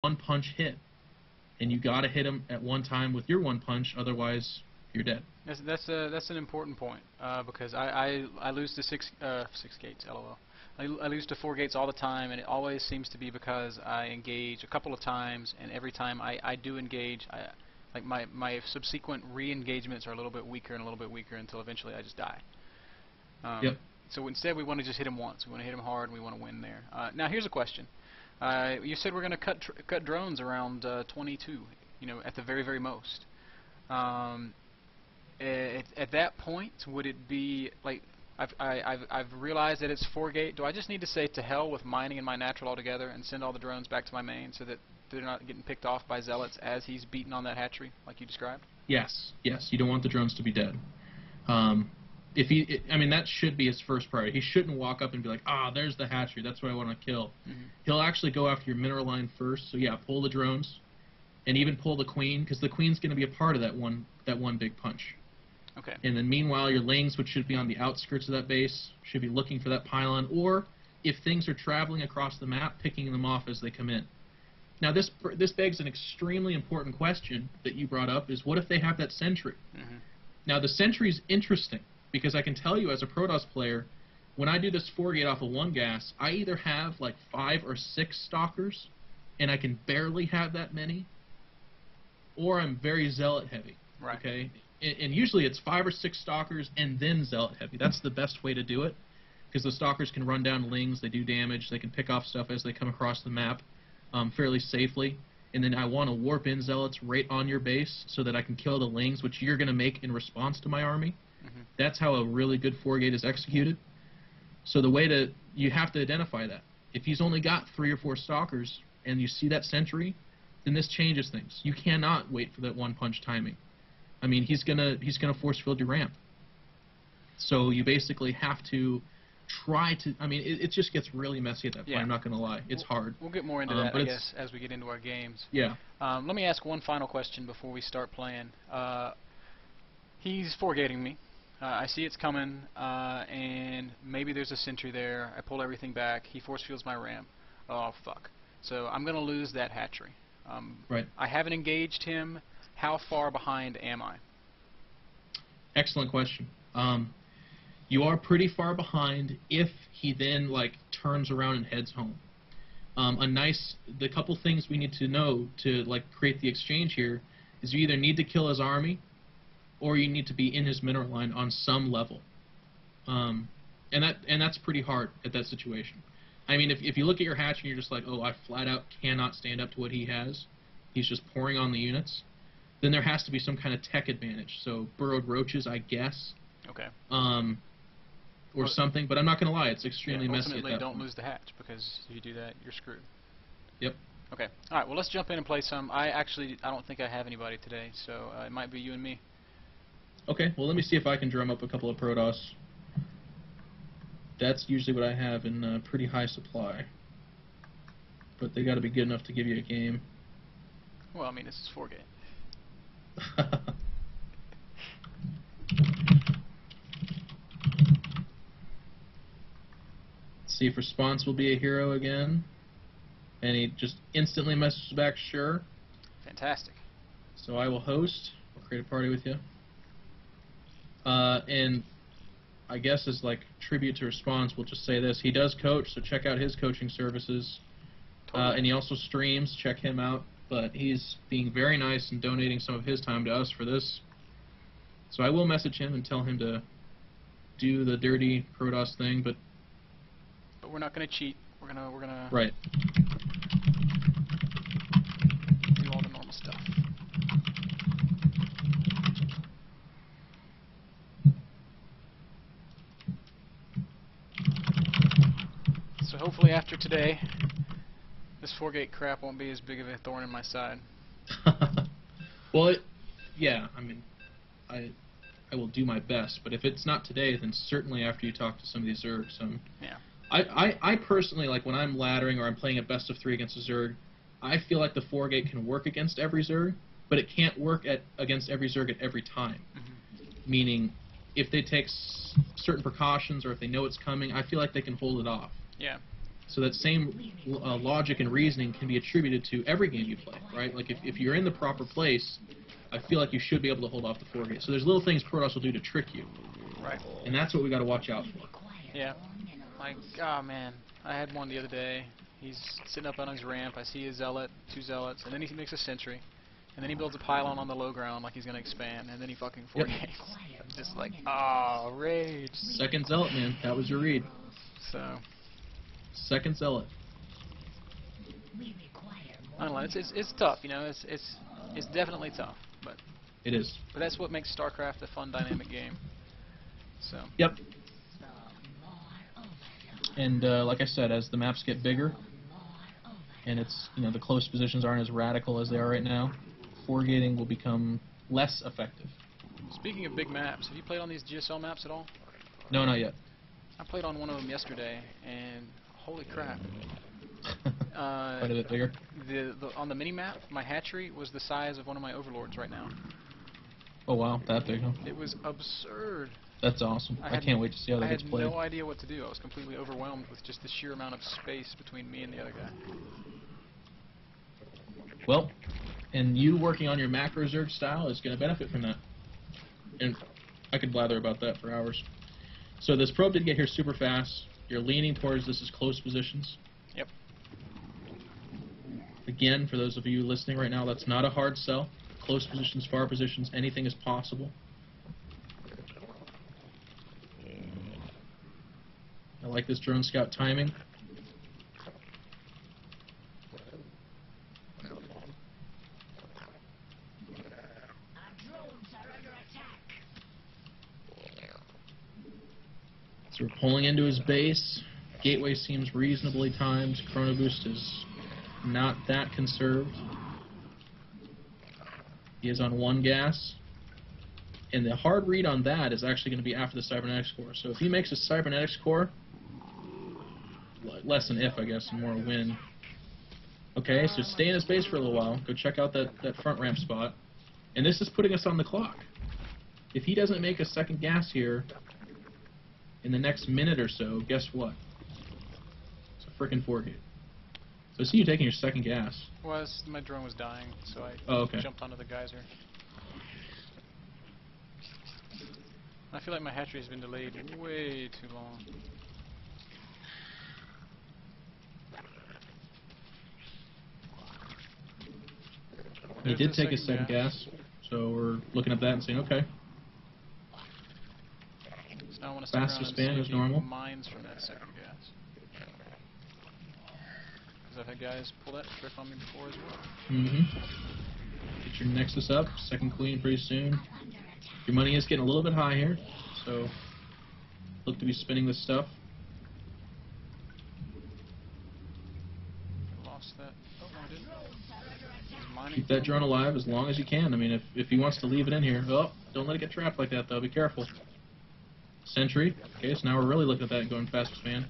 one punch hit, and you got to hit him at one time with your one punch, otherwise you're dead. That's an important point because I lose to six gates. LOL. I lose to 4 gates all the time, and it always seems to be because I engage a couple of times, and every time I do engage, like my subsequent re-engagements are a little bit weaker and a little bit weaker until eventually I just die. Yep. So instead, we want to just hit him once. We want to hit him hard, and we want to win there. Now, here's a question. You said we're going to cut drones around 22, at the very, very most. At that point, would it be like I've realized that it's 4 gate? Do I just need to say to hell with mining and my natural altogether and send all the drones back to my main so that they're not getting picked off by zealots as he's beating on that hatchery like you described? Yes. You don't want the drones to be dead. That should be his first priority. He shouldn't walk up and be like, there's the hatchery, that's what I want to kill. Mm-hmm. He'll actually go after your mineral line first. So yeah, pull the drones, and even pull the queen, because the queen's going to be a part of that one big punch. Okay. And then meanwhile, your lings, which should be on the outskirts of that base, should be looking for that pylon, or if things are traveling across the map, picking them off as they come in. Now this begs an extremely important question that you brought up: is what if they have that sentry? Mm-hmm. Now the sentry's interesting, because I can tell you as a Protoss player, when I do this 4 gate off of 1 gas, I either have like 5 or 6 stalkers, and I can barely have that many, or I'm very zealot heavy. Right. Okay. And usually it's 5 or 6 stalkers and then zealot heavy. That's the best way to do it, because the stalkers can run down lings, they do damage, they can pick off stuff as they come across the map fairly safely. And then I want to warp in zealots right on your base so that I can kill the lings, which you're going to make in response to my army. Mm-hmm. That's how a really good 4 gate is executed. So you have to identify that. If he's only got 3 or 4 stalkers and you see that sentry, then this changes things. You cannot wait for that one punch timing. I mean, he's gonna force field your ramp. So you basically have to try to. I mean, it just gets really messy at that point. Yeah. I'm not gonna lie, it's hard. We'll get more into that, I guess, as we get into our games. Yeah. Let me ask one final question before we start playing. He's 4 gating me. I see it's coming, and maybe there's a sentry there. I pull everything back. He force fields my ramp. Oh fuck! So I'm gonna lose that hatchery. Right. I haven't engaged him. How far behind am I? Excellent question. You are pretty far behind if he then turns around and heads home. The couple things we need to know to create the exchange here is you either need to kill his army, or you need to be in his mineral line on some level. And that's pretty hard at that situation. I mean, if you look at your hatch and you're just like, I flat out cannot stand up to what he has, he's just pouring on the units, then there has to be some kind of tech advantage. So burrowed roaches, I guess. Okay. Or something, but I'm not going to lie, it's extremely messy at that ultimately, don't point. lose the hatch, because if you do that, you're screwed. Yep. Okay. All right, well, let's jump in and play some. I don't think I have anybody today, so it might be you and me. Okay, well, let me see if I can drum up a couple of Protoss. That's usually what I have in pretty high supply. But they got to be good enough to give you a game. Well, I mean, this is 4 gate. Let's see if Response will be a hero again. And he just instantly messages back, sure. Fantastic. So I will host. I'll create a party with you. And I guess as tribute to Response, we'll just say this. He does coach, so check out his coaching services. Totally. And he also streams. Check him out. But he's being very nice and donating some of his time to us for this. So I will message him and tell him to do the dirty Protoss thing, but we're not gonna cheat. We're gonna right. do all the normal stuff. So hopefully after today, this 4 gate crap won't be as big of a thorn in my side. Well, yeah, I mean, I will do my best, but if it's not today, then certainly after you talk to some of these Zergs. Yeah. I personally, when I'm laddering or I'm playing a best of 3 against a Zerg, I feel like the 4 gate can work against every Zerg, but it can't work against every Zerg at every time. Mm-hmm. Meaning, if they take certain precautions or if they know it's coming, I feel like they can hold it off. Yeah. So that same logic and reasoning can be attributed to every game you play, right? Like if you're in the proper place, I feel like you should be able to hold off the 4 gate. So there's little things Protoss will do to trick you. Right. And that's what we got to watch out for. Yeah. Like, oh man, I had one the other day. He's sitting up on his ramp. I see a zealot, 2 zealots, and then he makes a sentry. And then he builds a pylon on the low ground like he's going to expand, and then he fucking 4 gates. I'm just like, oh, rage. Second zealot, man. That was your read. So, Second zealot. I don't know. It's tough, you know. It's definitely tough, but It is. that's what makes StarCraft a fun, dynamic game. So. Yep. And like I said, as the maps get bigger, and it's the close positions aren't as radical as they are right now, 4 gating will become less effective. Speaking of big maps, have you played on these GSL maps at all? No, not yet. I played on one of them yesterday, and holy crap. Quite a bit bigger. On the mini map, my hatchery was the size of one of my overlords right now. Oh wow, that big, huh? It was absurd. That's awesome. I can't wait to see how that gets played. I had no idea what to do. I was completely overwhelmed with just the sheer amount of space between me and the other guy. Well, and you working on your macro reserve style is going to benefit from that. And I could blather about that for hours. So this probe did get here super fast. You're leaning towards this as close positions. Yep. Again, for those of you listening right now, that's not a hard sell. Close positions, far positions, anything is possible. I like this drone scout timing. So we're pulling into his base. Gateway seems reasonably timed. Chrono Boost is not that conserved. He is on 1 gas. And the hard read on that is actually going to be after the cybernetics core. So if he makes a cybernetics core, less than if, I guess, and more win. Okay, so stay in his base for a little while. Go check out that front ramp spot. And this is putting us on the clock. If he doesn't make a second gas here in the next minute or so, guess what? It's a frickin' 4 gate. So I see you taking your second gas. Well, my drone was dying, so I jumped onto the geyser. I feel like my hatchery has been delayed way too long. He did take his second gas, so we're looking at that and saying, okay. So now I want to faster span as normal. Mines from that second gas. Because I've had guys pull that trick on me before as well. Get your Nexus up, second queen pretty soon. Your money is getting a little bit high here, so look to be spinning this stuff. Lost that. Oh, no, I didn't. Keep that drone alive as long as you can. I mean, if he wants to leave it in here, oh, don't let it get trapped like that, though. Be careful. Sentry. Okay, so now we're really looking at that and going fast span.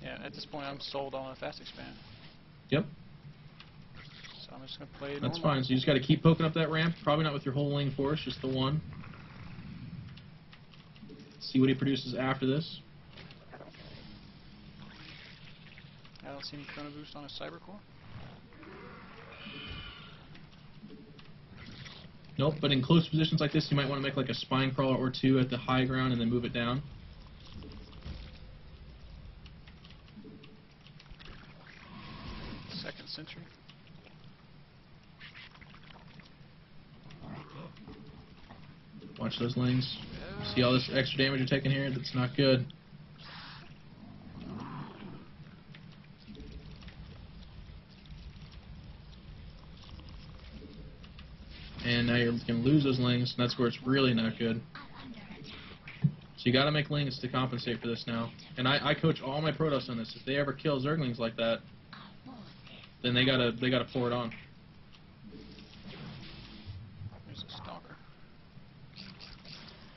Yeah, at this point, I'm sold on a fast expand. Yep. So I'm just going to play it That's normal. fine. So you just got to keep poking up that ramp. Probably not with your whole wing force, just the one. See what he produces after this. I don't see any chrono boost on a cyber core. Nope, but in close positions like this, you might want to make like a spine crawler or 2 at the high ground and then move it down. Second sentry. Watch those lanes. See all this extra damage you're taking here? That's not good. And now you're going to lose those lings, and that's where it's really not good. So you got to make lings to compensate for this now. And I coach all my Protoss on this. If they ever kill Zerglings like that, then they gotta pour it on. There's a stalker.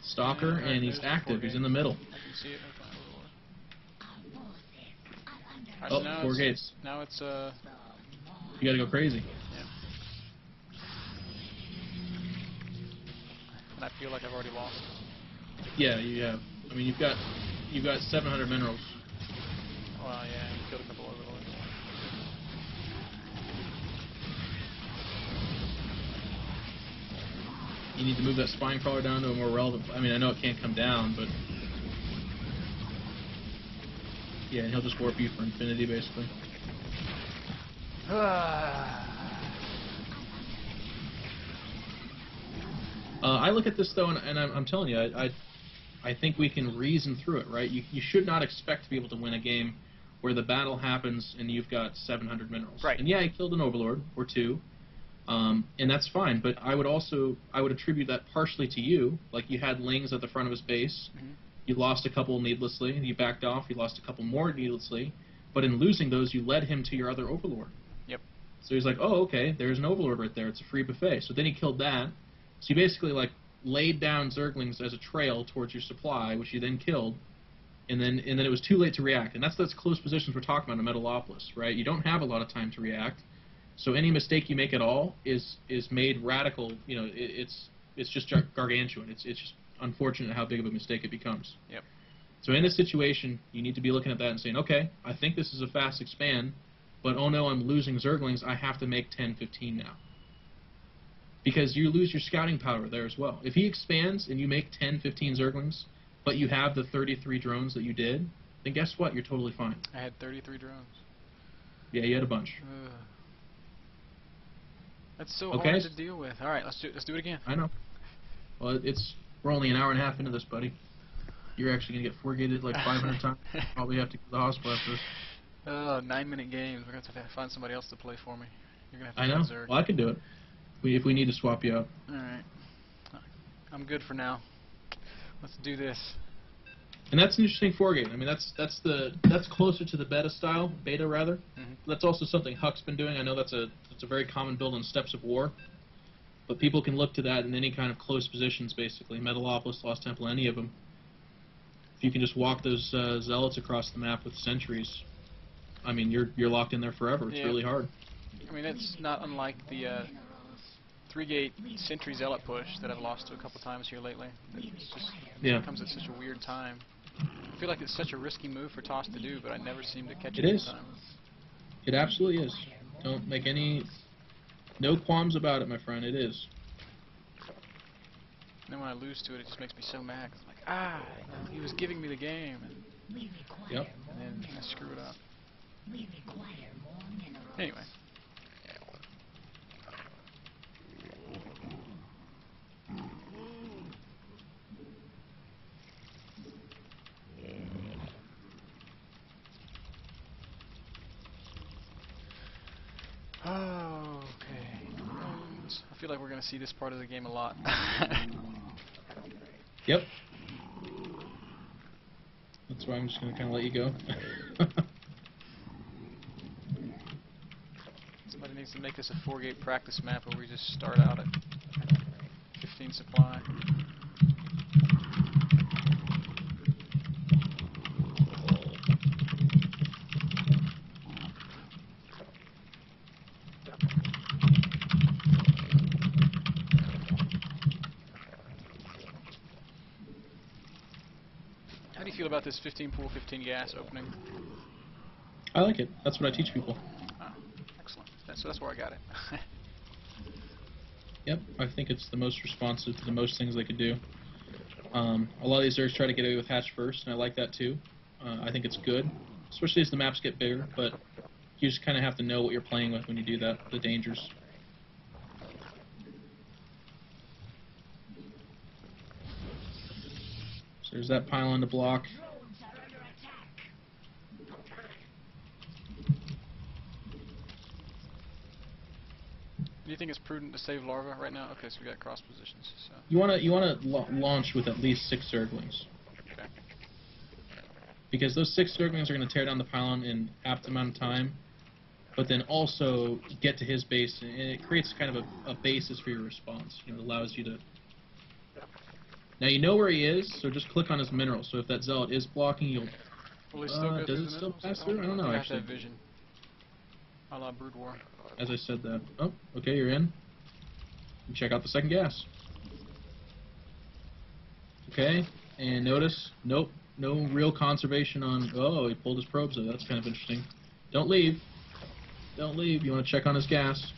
Stalker, Yeah, and he's active. He's in the middle. I can see it with my overlord. Oh, 4 gates. Now it's You gotta go crazy. yeah. And I feel like I've already lost. Yeah, you have. I mean, you've got You've got 700 minerals. Well, yeah, you killed a couple overlords. You need to move that spine crawler down to a more relevant... I mean, I know it can't come down, but... Yeah, and he'll just warp you for infinity, basically. I look at this, though, and I'm telling you, I think we can reason through it, right? You should not expect to be able to win a game where the battle happens and you've got 700 minerals. Right. And yeah, you killed an overlord or two, and that's fine. But I would attribute that partially to you. Like, you had lings at the front of his base. Mm-hmm. You lost a couple needlessly. You backed off. You lost a couple more needlessly. But in losing those, you led him to your other overlord. Yep. So he's like, oh, okay, there's an overlord right there. It's a free buffet. So then he killed that. So you basically, like, laid down Zerglings as a trail towards your supply, which you then killed, and then it was too late to react. And that's close positions we're talking about in Metalopolis, right? You don't have a lot of time to react, so any mistake you make at all is made radical. You know, it's just gargantuan. It's just unfortunate how big of a mistake it becomes. Yep. So in this situation, you need to be looking at that and saying, okay, I think this is a fast expand, but oh no, I'm losing Zerglings. I have to make 10, 15 now. Because you lose your scouting power there as well. If he expands and you make 10, 15 Zerglings, but you have the 33 drones that you did, then guess what? You're totally fine. I had 33 drones. Yeah, you had a bunch. That's so Okay. hard to deal with. All right, let's do it again. I know. Well, we're only an hour and a half into this, buddy. You're actually gonna get 4-gated like 500 times. Probably have to go to the hospital after this. 9-minute games. We're gonna have to find somebody else to play for me. You're gonna have to I know. play Zerg. Well, I can do it. If we need to swap you out. All right. I'm good for now. Let's do this. And that's an interesting 4-gate. I mean, that's closer to the beta rather. Mm-hmm. That's also something Huck's been doing. I know that's a very common build on Steps of War, but people can look to that in any kind of close positions, basically. Metalopolis, Lost Temple, any of them. If you can just walk those zealots across the map with sentries, I mean, you're locked in there forever. It's really hard. I mean, it's not unlike the 3-gate Sentry Zealot push that I've lost to a couple times here lately. It's just it comes at such a weird time. I feel like it's such a risky move for Toss to do, but I never seem to catch it in time. It absolutely is. Don't make no qualms about it, my friend. It is. And then when I lose to it, it just makes me so mad. 'Cause I'm like, he was giving me the game. Yep. And then I screw it up. Anyway. Okay. I feel like we're going to see this part of the game a lot. Yep. That's why I'm just going to kind of let you go. Somebody needs to make us a 4-gate practice map where we just start out at 15 supply. How do you feel about this 15 pool, 15 gas opening? I like it. That's what I teach people. Oh, excellent. So that's where I got it. Yep, I think it's the most responsive to the most things they could do. A lot of these Zergs try to get away with hatch first, and I like that too. I think it's good, especially as the maps get bigger, but you just kind of have to know what you're playing with when you do that, the dangers. So there's that pylon to block. Do you think it's prudent to save larva right now? Okay, so we got cross positions. So. You wanna launch with at least 6 Zerglings. Okay. Because those 6 Zerglings are going to tear down the pylon in apt amount of time, but then also get to his base, and it creates kind of a basis for your response. You know, it allows you to... Now you know where he is, so just click on his mineral. So if that zealot is blocking, you'll... Will he still go does through it the still minerals? pass through? I don't know, I actually. have that vision. A la Brood War. As I said that. Oh, okay, you're in. Check out the second gas. Okay, and notice, nope, no real conservation on... Oh, he pulled his probes, though. That's kind of interesting. Don't leave. Don't leave. You want to check on his gas.